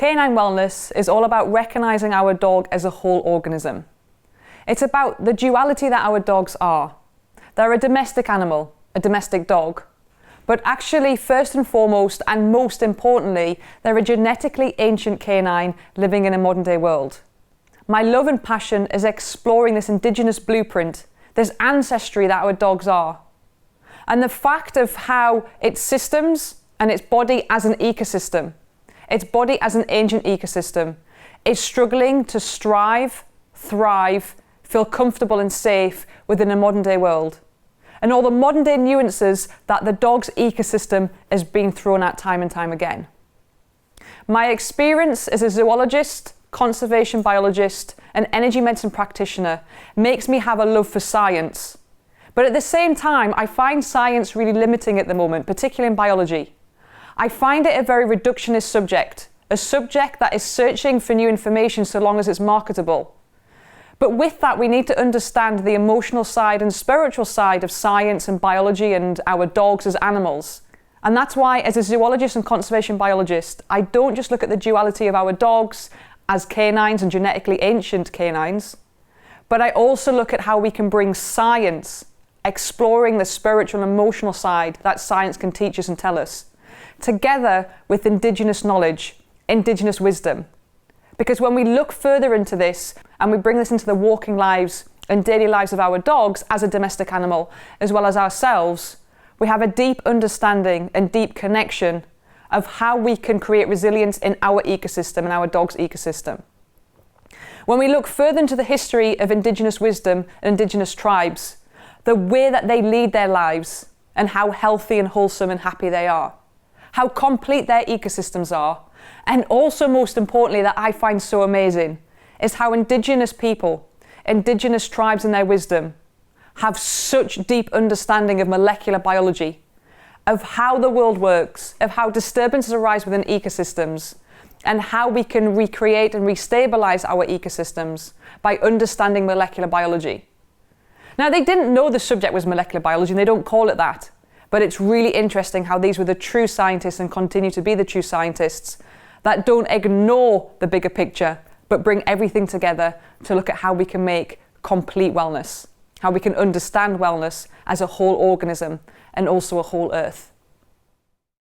Canine wellness is all about recognizing our dog as a whole organism. It's about the duality that our dogs are. They're a domestic animal, a domestic dog, but actually first and foremost and most importantly, they're a genetically ancient canine living in a modern day world. My love and passion is exploring this indigenous blueprint, this ancestry that our dogs are, and the fact of how its systems and its body as an ecosystem, its body as an ancient ecosystem, is struggling to strive, thrive, feel comfortable and safe within a modern day world. And all the modern day nuances that the dog's ecosystem is being thrown at time and time again. My experience as a zoologist, conservation biologist, and energy medicine practitioner makes me have a love for science. But at the same time, I find science really limiting at the moment, particularly in biology. I find it a very reductionist subject, a subject that is searching for new information so long as it's marketable. But with that, we need to understand the emotional side and spiritual side of science and biology and our dogs as animals. And that's why, as a zoologist and conservation biologist, I don't just look at the duality of our dogs as canines and genetically ancient canines, but I also look at how we can bring science, exploring the spiritual and emotional side that science can teach us and tell us, together with indigenous knowledge, indigenous wisdom. Because when we look further into this and we bring this into the walking lives and daily lives of our dogs as a domestic animal, as well as ourselves, we have a deep understanding and deep connection of how we can create resilience in our ecosystem and our dog's ecosystem. When we look further into the history of indigenous wisdom and indigenous tribes, the way that they lead their lives and how healthy and wholesome and happy they are, how complete their ecosystems are, and also most importantly that I find so amazing is how indigenous people, indigenous tribes and their wisdom have such deep understanding of molecular biology, of how the world works, of how disturbances arise within ecosystems, and how we can recreate and restabilize our ecosystems by understanding molecular biology. Now, they didn't know the subject was molecular biology and they don't call it that. But it's really interesting how these were the true scientists and continue to be the true scientists that don't ignore the bigger picture, but bring everything together to look at how we can make complete wellness, how we can understand wellness as a whole organism and also a whole earth.